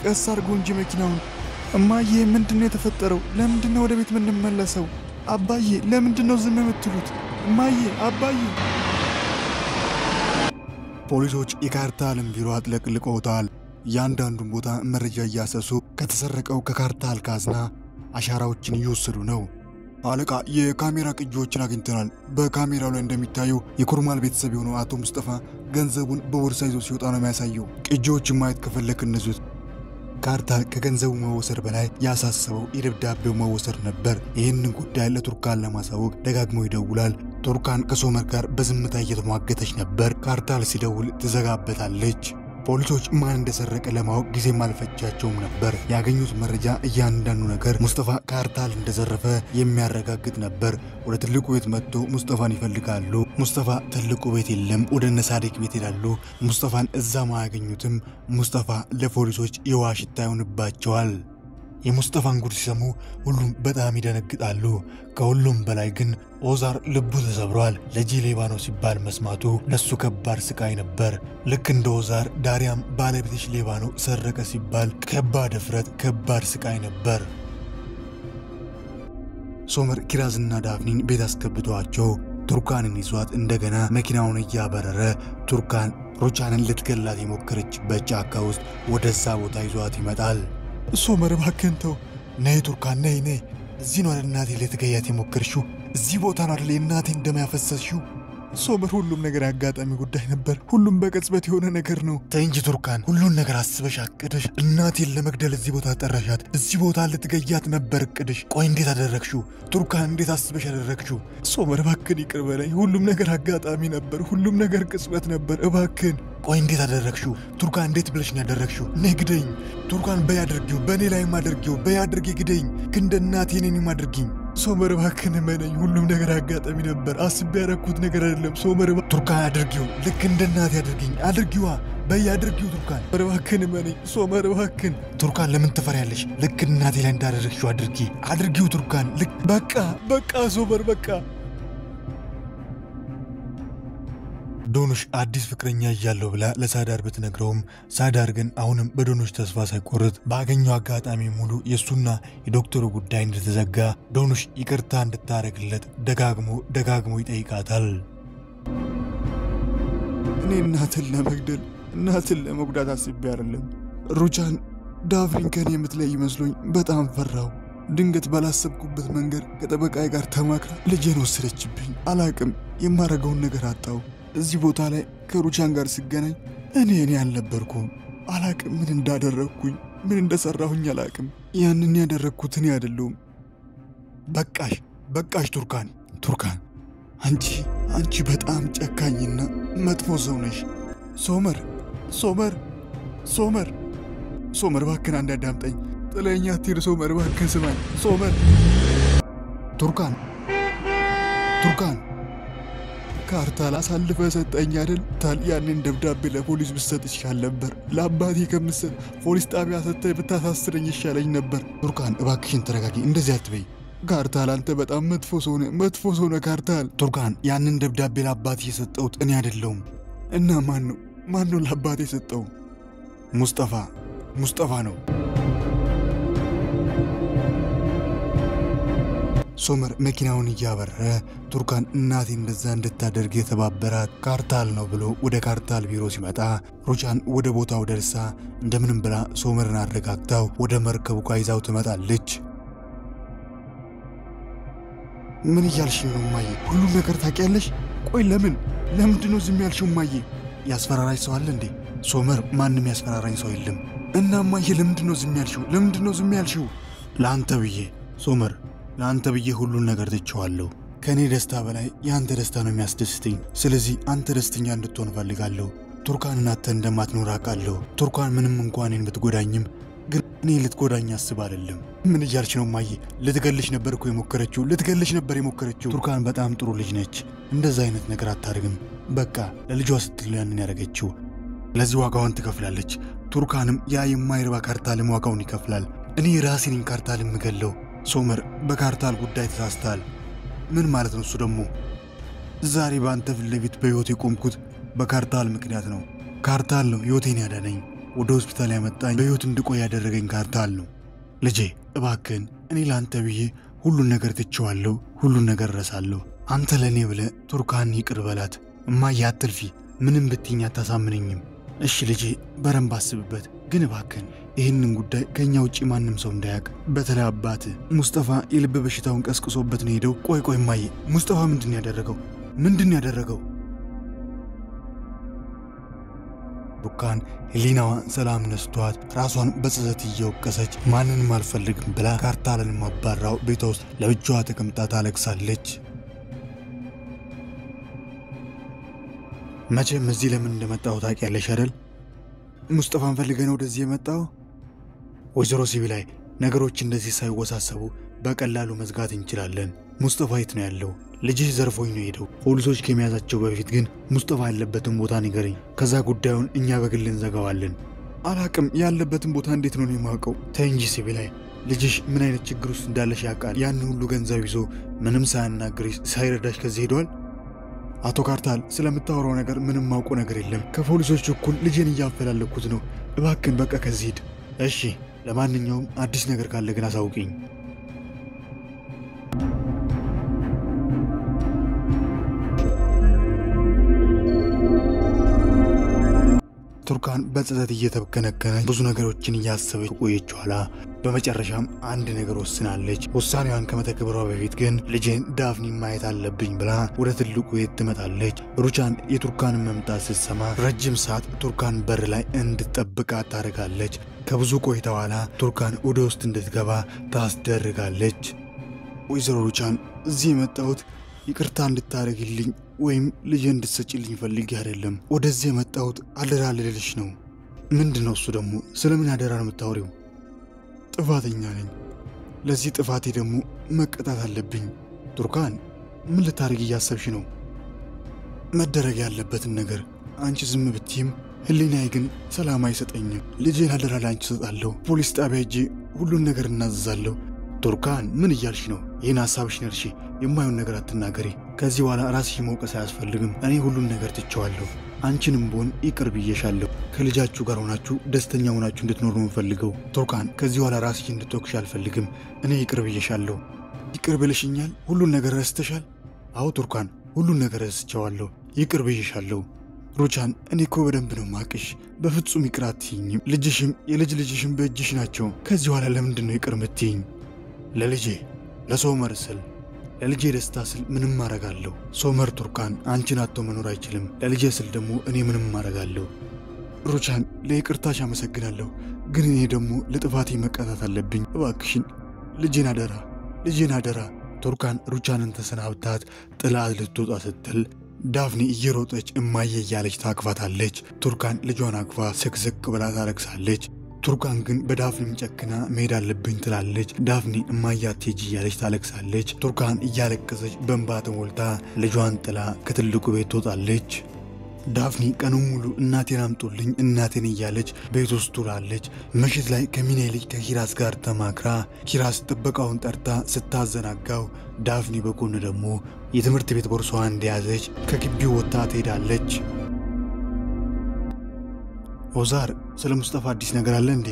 ቀስ አድርጎ እንጂ መኪናውን። እማዬ ምንድነው የተፈጠረው? ለምንድነው ወደ ቤት የምንመለሰው? አባዬ ለምንድነው ዝም የምትሉት? እማዬ አባዬ። ፖሊሶች የካርታልን ቢሮ አጥለቅልቀውታል። ያንዳንዱን ቦታ መረጃ እያሰሱ ከተሰረቀው ከካርታል ካዝና አሻራዎችን እየወሰዱ ነው። አለቃ የካሜራ ቅጂዎችን አግኝተናል። በካሜራው ላይ እንደሚታየው የኮርማል ቤተሰብ የሆነው አቶ ሙስጠፋ ገንዘቡን በቦርሳ ይዞ ሲወጣ ነው የሚያሳየው። ቅጂዎችን ማየት ከፈለክ እነዙት። ካርታል ከገንዘቡ መወሰድ በላይ ያሳሰበው የደብዳቤው መወሰድ ነበር። ይህንን ጉዳይ ለቱርካን ለማሳወቅ ደጋግሞ ይደውላል። ቱርካን ከሶመር ጋር በዝምታ እየተሟገተች ነበር። ካርታል ሲደውል ትዘጋበታለች። ፖሊሶች ማን እንደሰረቀ ለማወቅ ጊዜ ማልፈጃቸውም ነበር። ያገኙት መረጃ እያንዳንዱ ነገር ሙስጠፋ ካርታል እንደዘረፈ የሚያረጋግጥ ነበር። ወደ ትልቁ ቤት መጥቶ ሙስጠፋን ይፈልጋሉ። ሙስጠፋ ትልቁ ቤት የለም። ወደ ነሳዲቅ ቤት ይላሉ። ሙስጠፋን እዛ ማያገኙትም። ሙስጠፋ ለፖሊሶች የዋሽታ ይሆንባቸዋል። የሙስጠፋን ጉድ ሲሰሙ ሁሉም በጣም ይደነግጣሉ። ከሁሉም በላይ ግን ኦዛር ልቡ ተሰብሯል። ለጂ ሌባ ነው ሲባል መስማቱ ለሱ ከባድ ስቃይ ነበር። ልክ እንደ ኦዛር ዳሪያም ባለቤትሽ ሌባ ነው ሰረቀ ሲባል ከባድ እፍረት፣ ከባድ ስቃይ ነበር። ሶመር ኪራዝና ዳፍኒን ቤት አስገብቷቸው ቱርካንን ይዟት እንደገና መኪናውን እያበረረ ቱርካን ሩቻንን ልትገላት የሞከረችበት ጫካ ውስጥ ወደዛ ቦታ ይዟት ይመጣል። ሶመር እባክህን ተው። ነይ ቱርካን ነይ ነይ። እዚህ ነው እናቴ ልትገያት የሞከርሽው? እዚህ ቦታ ነው አይደል እናቴን ደም ያፈሰስሽው? ሶመር ሁሉም ነገር አጋጣሚ ጉዳይ ነበር። ሁሉም በቅጽበት የሆነ ነገር ነው። ተይ እንጂ ቱርካን፣ ሁሉን ነገር አስበሽ አቅደሽ እናቴን ለመግደል እዚህ ቦታ ጠራሻት። እዚህ ቦታ ልትገያት ነበር እቅድሽ። ቆይ እንዴት አደረግሽው? ቱርካን እንዴት አስበሽ አደረግሽው? ሶመር እባክህን ይቅር በለኝ። ሁሉም ነገር አጋጣሚ ነበር። ሁሉም ነገር ቅጽበት ነበር። እባክህን ቆይ እንዴት አደረግሽው? ቱርካን እንዴት ብለሽ ነው ያደረግሽው? ነይ ግደኝ ቱርካን። በይ አድርጊው፣ በእኔ ላይም አድርጊው። በይ አድርጊ ግደኝ፣ ግን እንደ እናቴ እኔንም አድርጊኝ። ሶመር እባክህን እመነኝ። ሁሉም ነገር አጋጣሚ ነበር። አስቤ ያደረኩት ነገር አይደለም። ሶመር ቱርካን አድርጊው፣ ልክ እንደ እናቴ አድርጊኝ። አድርጊዋ፣ በይ አድርጊው ቱርካን። እባክህን እመነኝ ሶመር እባክህን። ቱርካን ለምን ትፈሪያለሽ? ልክ እናቴ ላይ እንዳደረግሽው አድርጊ። አድርጊው ቱርካን። ልክ በቃ ሶመር በቃ። ዶኑሽ አዲስ ፍቅረኛ እያለው ብላ ለሳዳር ብትነግረውም ሳዳር ግን አሁንም በዶኑሽ ተስፋ ሳይቆርጥ ባገኘው አጋጣሚ ሙሉ የሱና የዶክተሩ ጉዳይ እንደተዘጋ ዶኑሽ ይቅርታ እንድታረግለት ደጋግሞ ይጠይቃታል። እኔ እናትን ለመግደል እናትን ለመጉዳት አስቤ አይደለም። ሩቻን ዳፍሪን ከኔ የምትለይ መስሎኝ በጣም ፈራው። ድንገት ባላሰብኩበት መንገድ ከጠበቃዬ ጋር ተማክራ ልጄን ወሰደችብኝ። አላቅም፣ የማረገውን ነገር አጣው። እዚህ ቦታ ላይ ከሩቻን ጋር ሲገናኝ እኔ አልነበርኩም። አላቅም ምን እንዳደረግኩኝ ምን እንደሰራሁኝ አላቅም። ያንን ያደረግኩት እኔ አይደለሁም። በቃሽ ቱርካን አንቺ በጣም ጨካኝና መጥፎ ሰው ነሽ። ሶመር እባክህን አንድ አዳምጠኝ። ጥለኛ አትሂድ ሶመር እባክህን ስማኝ ሶመር። ቱርካን ካርታል አሳልፈ ሰጠኝ አይደል? ያንን ደብዳቤ ለፖሊስ ብሰጥ ይሻል ነበር። ለአባቴ ከምሰጥ ፖሊስ ጣቢያ ሰጥተህ ብታሳስረኝ ይሻለኝ ነበር። ቱርካን እባክሽን ተረጋጊ፣ እንደዚህ አትበይ። ካርታል አንተ በጣም መጥፎ ሰው ነህ ካርታል። ቱርካን ያንን ደብዳቤ ለአባቴ የሰጠሁት እኔ አይደለሁም። እና ማን ነው ለአባቴ የሰጠው? ሙስጠፋ ነው። ሶመር መኪናውን እያበረረ ቱርካን እናቴ እንደዛ እንድታደርግ የተባበራት ካርታል ነው ብሎ ወደ ካርታል ቢሮ ሲመጣ ሩቻን ወደ ቦታው ደርሳ እንደምንም ብላ ሶመርን አረጋግታው ወደ መርከቡ ይዛው ትመጣለች። ምን እያልሽ ነው ማዬ? ሁሉም ነገር ታውቂያለሽ? ቆይ ለምንድነው ዝም ያልሽው ማዬ? ያስፈራራኝ ሰው አለ እንዴ? ሶመር ማንም ያስፈራራኝ ሰው የለም። እና ማዬ ለምንድነው ዝም ያልሽው? ለአንተ ብዬ ሶመር፣ ለአንተ ብዬ ሁሉን ነገር ትቼዋለሁ። ከኔ ደስታ በላይ ያንተ ደስታ ነው የሚያስደስተኝ። ስለዚህ አንተ ደስተኛ እንድትሆን ፈልጋለሁ። ቱርካንን አጥተህ እንደማትኖር አውቃለሁ። ቱርካን ምንም እንኳን እኔን ብትጎዳኝም ግን እኔ ልትጎዳኝ አስብ አይደለም። ምን እያልሽ ነው ማዬ? ልትገልሽ ነበር የሞከረችው። ቱርካን በጣም ጥሩ ልጅ ነች። እንደዛ አይነት ነገር አታርግም። በቃ ለልጇ ስትል ያንን ያደረገችው። ለዚህ ዋጋውን ትከፍላለች። ቱርካንም ያ የማይረባ ካርታልም ዋጋውን ይከፍላል። እኔ ራሴን ካርታል የምገለው። ሶመር በካርታል ጉዳይ ተሳስተሃል። ምን ማለት ነው እሱ ደግሞ? ዛሬ በአንተ ፊት ለፊት በሕይወት የቆምኩት በካርታል ምክንያት ነው። ካርታል ነው ሕይወቴን ያዳነኝ። ወደ ሆስፒታል ያመጣኝ በህይወት እንድቆይ ያደረገኝ ካርታል ነው። ልጄ እባክህን እኔ ላንተ ብዬ ሁሉን ነገር ትቼዋለሁ፣ ሁሉን ነገር ረሳለሁ። አንተ ለኔ ብለህ ቱርካን ይቅር በላት። እማዬ አትልፊ፣ ምንም ብትይኝ አታሳምነኝም። እሺ ልጄ በረንብ አስብበት፣ ግን እባክህን ይህንን ጉዳይ ከኛ ውጪ ማንም ሰው እንዳያውቅ። በተለይ አባት ሙስጠፋ የልብ በሽታውን ቀስቅሶበት ነው ሄደው። ቆይ እማዬ ሙስጠፋ ምንድን ያደረገው? ቱርካን ህሊናዋ ሰላም ነስቷት ራሷን በጸጸት እየወቀሰች ማንንም አልፈልግም ብላ ካርታልን ማባራው ቤቷ ውስጥ ለብቻዋ ተቀምጣ ታለቅሳለች። መቼም እዚህ ለምን እንደመጣው ታውቂያለሽ አይደል? ሙስጠፋን ፈልገን ወደዚህ የመጣው። ወይዘሮ ሲቢላይ ነገሮች እንደዚህ ሳይወሳሰቡ በቀላሉ መዝጋት እንችላለን። ሙስጠፋ የት ነው ያለው? ልጅሽ ዘርፎኝ ነው ሄደው። ፖሊሶች ከመያዛቸው በፊት ግን ሙስጠፋ ያለበትን ቦታ ንገረኝ፣ ከዛ ጉዳዩን እኛ በግል እንዘጋዋለን። አላቅም ያለበትን ቦታ እንዴት ነው የማውቀው? ተይ እንጂ ሲቢላይ፣ ልጅሽ ምን አይነት ችግር ውስጥ እንዳለሽ ያውቃል። ያን ሁሉ ገንዘብ ይዞ ምንም ሳያናግርሽ ሳይረዳሽ ከዚህ ሄዷል። አቶ ካርታል ስለምታወራው ነገር ምንም ማውቀው ነገር የለም። ከፖሊሶች እኩል ልጄን እያፈላለኩት ነው። እባክን በቃ ከዚህ ሂድ። እሺ ለማንኛውም አዲስ ነገር ካለ ግን አሳውቂኝ። ቱርካን በጸጸት እየተበከነከነች ብዙ ነገሮችን እያሰበች ቆየች። ኋላ በመጨረሻም አንድ ነገር ወስናለች። ውሳኔዋን ከመተግበሯ በፊት ግን ልጄን ዳፍኒ ማየት አለብኝ ብላ ወደ ትልቁ ቤት ትመጣለች። ሩቻን የቱርካንን መምጣት ስትሰማ ረጅም ሰዓት ቱርካን በር ላይ እንድትጠብቃት ታደርጋለች። ከብዙ ቆይታ በኋላ ቱርካን ወደ ውስጥ እንድትገባ ታስደርጋለች። ወይዘሮ ሩቻን እዚህ የመጣሁት ይቅርታ እንድታደርግልኝ ወይም ልጄ እንድትሰጪልኝ ፈልጌ አይደለም። ወደዚህ የመጣሁት አደራ ልልሽ ነው። ምንድነው እሱ ደግሞ? ስለምን አደራ ነው የምታወሪው? ጥፋተኛ ነኝ። ለዚህ ጥፋቴ ደግሞ መቀጣት አለብኝ። ቱርካን ምን ልታደርጊ እያሰብሽ ነው? መደረግ ያለበትን ነገር አንቺ ዝም ብትይም ህሊናዬ ግን ሰላም አይሰጠኝም። ልጄን አደራ ላንቺ እሰጣለሁ። ፖሊስ ጣቢያ ሄጄ ሁሉን ነገር እናዘዛለሁ። ቱርካን ምን እያልሽ ነው? ይህን ሐሳብሽን እርሺ። የማይሆን ነገር አትናገሪ። ከዚህ በኋላ ራስሽ መውቀስ አያስፈልግም። እኔ ሁሉን ነገር ትቼዋለሁ። አንቺንም ብሆን ይቅር ብዬሻለሁ። ከልጃችሁ ጋር ሆናችሁ ደስተኛ ሆናችሁ እንድትኖሩ ነው የምፈልገው። ቱርካን ከዚህ በኋላ ራስሽ እንድትወቅሽ አልፈልግም። እኔ ይቅር ብዬሻለሁ። ይቅር ብለሽኛል? ሁሉን ነገር ረስተሻል? አዎ ቱርካን ሁሉን ነገር ረስቼዋለሁ። ይቅር ብዬሻለሁ። ሩቻን እኔ እኮ በደንብ ነው ማቅሽ። በፍጹም ይቅር አትይኝም። ልጅሽም የልጅ ልጅሽም በእጅሽ ናቸው። ከዚህ በኋላ ለምንድን ነው ይቅር ምትይኝ? ለልጄ ለሶመር ስል ለልጄ ደስታ ስል ምንም ማረጋለሁ። ሶመር ቱርካን አንቺን አጥቶ መኖር አይችልም። ለልጄ ስል ደግሞ እኔ ምንም ማረጋለሁ። ሩቻን ለይቅርታሽ አመሰግናለሁ፣ ግን እኔ ደግሞ ለጥፋቴ መቀጣት አለብኝ። እባክሽን ልጄን አደራ። ቱርካን ሩቻንን ተሰናብታት ጥላት ልትወጣ ስትል ዳፍኒ እየሮጠች እማዬ እያለች ታቅፋታለች። ቱርካን ልጇን አቅፋ ስቅስቅ ብላ ታለቅሳለች። ቱርካን ግን በዳፍኒም ጨክና መሄድ አለብኝ ትላለች። ዳፍኒ እማዬ አትሄጂ እያለች ታለቅሳለች። ቱርካን እያለቀሰች በእንባ ተሞልታ ልጇን ጥላ ከትልቁ ቤት ትወጣለች። ዳፍኒ ቀኑን ሙሉ እናቴን አምጡልኝ እናቴን እያለች ቤት ውስጥ ትውላለች። ምሽት ላይ ከሚናይ ልጅ ከኪራስ ጋር ተማክራ ኪራስ ጥበቃውን ጠርታ ስታዘናጋው ዳፍኒ በጎን ደግሞ የትምህርት ቤት ቦርሳዋን እንደያዘች ከግቢው ወጥታ ትሄዳለች። ኦዛር ስለ ሙስጠፋ አዲስ ነገር አለ እንዴ?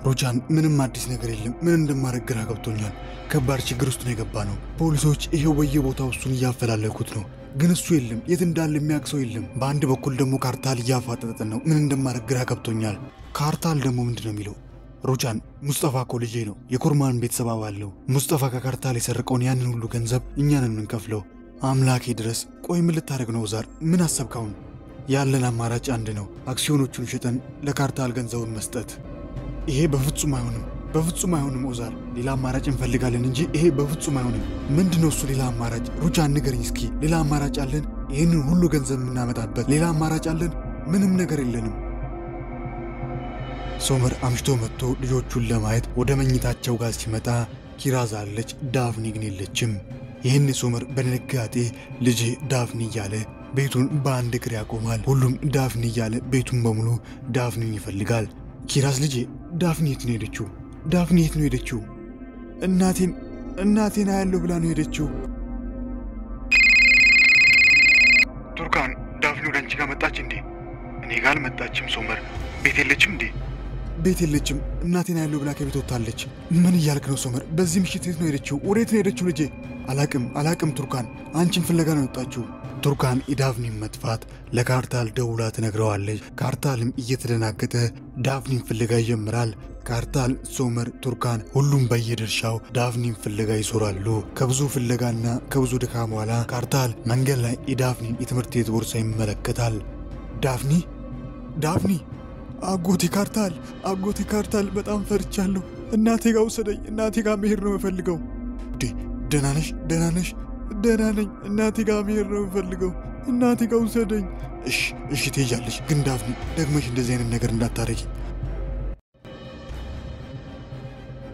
ሩቻን ምንም አዲስ ነገር የለም። ምን እንደማደርግ ግራ ገብቶኛል። ከባድ ችግር ውስጥ ነው የገባነው። ፖሊሶች ይሄው በየቦታው እሱን እያፈላለጉት ነው፣ ግን እሱ የለም። የት እንዳለ የሚያውቅ ሰው የለም። በአንድ በኩል ደግሞ ካርታል እያፋጠጠን ነው። ምን እንደማደርግ ግራ ገብቶኛል። ካርታል ደግሞ ምንድነው የሚለው? ሩቻን ሙስጠፋ እኮ ልጄ ነው፣ የኮርማን ቤተሰብ አባል ነው። ሙስጠፋ ከካርታል የሰረቀውን ያንን ሁሉ ገንዘብ እኛንን የምንከፍለው። አምላኬ ድረስ። ቆይ ምን ልታደርግ ነው ኦዛር? ምን አሰብካውን? ያለን አማራጭ አንድ ነው፣ አክሲዮኖቹን ሽጠን ለካርታል ገንዘቡን መስጠት። ይሄ በፍጹም አይሆንም ኦዛር። ሌላ አማራጭ እንፈልጋለን እንጂ ይሄ በፍጹም አይሆንም። ምንድነው እሱ ሌላ አማራጭ? ሩቻን ንገረኝ እስኪ። ሌላ አማራጭ አለን? ይህንን ሁሉ ገንዘብ የምናመጣበት ሌላ አማራጭ አለን? ምንም ነገር የለንም። ሶመር አምሽቶ መጥቶ ልጆቹን ለማየት ወደ መኝታቸው ጋር ሲመጣ ኪራዝ አለች፣ ዳፍኒ ግን የለችም። ይህን ሶመር በድንጋጤ ልጄ ዳፍኒ እያለ ቤቱን በአንድ እግር ያቆማል። ሁሉም ዳፍኒ እያለ ቤቱን በሙሉ ዳፍኒን ይፈልጋል። ኪራስ ልጄ ዳፍኒ የት ነው ሄደችው? ዳፍኒ የት ነው ሄደችው? እናቴን አያለሁ ብላ ነው ሄደችው። ቱርካን ዳፍኒ ወደ አንቺ ጋር መጣች እንዴ? እኔ ጋር አልመጣችም። ሶመር ቤት የለችም እንዴ? ቤት የለችም እናቴን ያለው ብላ ከቤት ወጣለች ምን እያልክ ነው ሶመር በዚህ ምሽት የት ነው ሄደችው ወዴት ነው ሄደችው ልጄ አላቅም ቱርካን አንቺን ፍለጋ ነው የወጣችው ቱርካን የዳፍኒን መጥፋት ለካርታል ደውላ ትነግረዋለች ካርታልም እየተደናገጠ ዳፍኒን ፍለጋ ይጀምራል ካርታል ሶመር ቱርካን ሁሉም በየድርሻው ዳፍኒን ፍለጋ ይዞራሉ ከብዙ ፍለጋና ከብዙ ድካም በኋላ ካርታል መንገድ ላይ የዳፍኒን የትምህርት ቤት ቦርሳ ይመለከታል ዳፍኒ አጎቴ ካርታል በጣም ፈርቻለሁ እናቴ ጋር ወሰደኝ እናቴ ጋር መሄድ ነው የምፈልገው ደህና ነሽ ደህና ነኝ እናቴ ጋር መሄድ ነው የምፈልገው እናቴ ጋር ወሰደኝ እሺ ትሄጃለሽ ግን ዳፍኒ ደግመሽ እንደዚህ አይነት ነገር እንዳታረጊ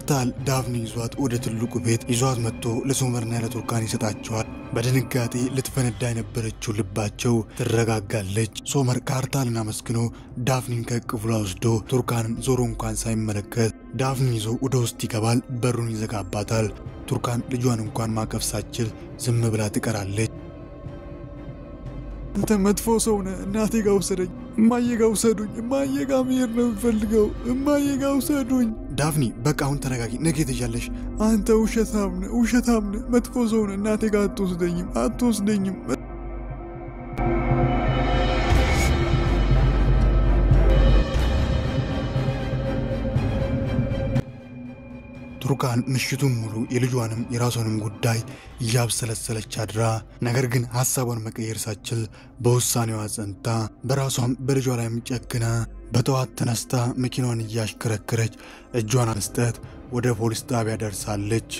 ካርታል ዳፍኒ ይዟት ወደ ትልቁ ቤት ይዟት መጥቶ ለሶመርና ለቱርካን ይሰጣቸዋል በድንጋጤ ልትፈነዳ የነበረችው ልባቸው ትረጋጋለች ሶመር ካርታልን አመስግኖ ዳፍኒን ከእቅፉ ላይ ወስዶ ቱርካንን ዞሮ እንኳን ሳይመለከት ዳፍኒን ይዞ ወደ ውስጥ ይገባል በሩን ይዘጋባታል ቱርካን ልጇን እንኳን ማቀፍ ሳትችል ዝም ብላ ትቀራለች አንተ መጥፎ ሰው ነህ እናቴ ጋር ወሰደኝ እማዬ ጋር ወሰዱኝ እማዬ ጋር መሄድ ነው የምፈልገው እማዬ ጋር ወሰዱኝ ዳፍኒ በቃ አሁን ተረጋጊ ነገ ትሄጃለሽ አንተ ውሸታም ነህ መጥፎ ሰው ነህ እናቴ ጋር አትወስደኝም ቱርካን ምሽቱን ሙሉ የልጇንም የራሷንም ጉዳይ እያብሰለሰለች አድራ ነገር ግን ሐሳቧን መቀየር ሳትችል በውሳኔዋ ጸንታ በራሷም በልጇ ላይ ጨክና በጠዋት ተነስታ መኪናዋን እያሽከረከረች እጇን መስጠት ወደ ፖሊስ ጣቢያ ደርሳለች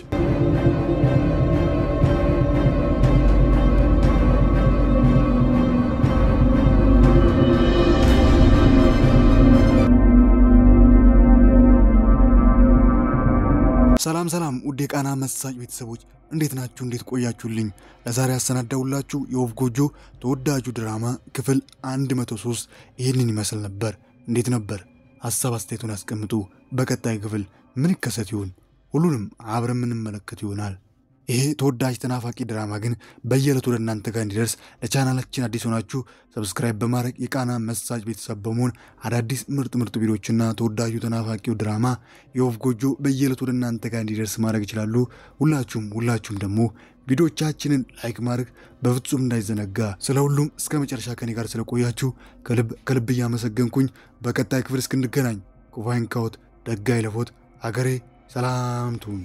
ሰላም ውድ የቃና መሳጭ ቤተሰቦች እንዴት ናችሁ እንዴት ቆያችሁልኝ ለዛሬ ያሰናዳውላችሁ የወፍ ጎጆ ተወዳጁ ድራማ ክፍል 103 ይሄንን ይመስል ነበር እንዴት ነበር ሐሳብ አስተያየቱን አስቀምጡ በቀጣይ ክፍል ምን ይከሰት ይሆን ሁሉንም አብረን እንመለከት ይሆናል ይሄ ተወዳጅ ተናፋቂ ድራማ ግን በየለቱ ወደ እናንተ ጋር እንዲደርስ ለቻናላችን አዲስ ሆናችሁ ሰብስክራይብ በማድረግ የቃና መሳጭ ቤተሰብ በመሆን አዳዲስ ምርጥ ተወዳጁ ተወዳጁ ተናፋቂው ድራማ የወፍ ጎጆ በየለቱ ወደ እናንተ ጋር እንዲደርስ ማድረግ ይችላሉ ሁላችሁም ደግሞ ቪዲዮቻችንን ላይክ ማድረግ በፍጹም እንዳይዘነጋ ስለሁሉም እስከ መጨረሻ ከኔ ጋር ስለቆያችሁ ከልብ ያመሰግንኩኝ በቀጣይ ክፍል እስክንገናኝ ኩፋይን ካውት ደጋይ ለፎት አገሬ ሰላም ትሁን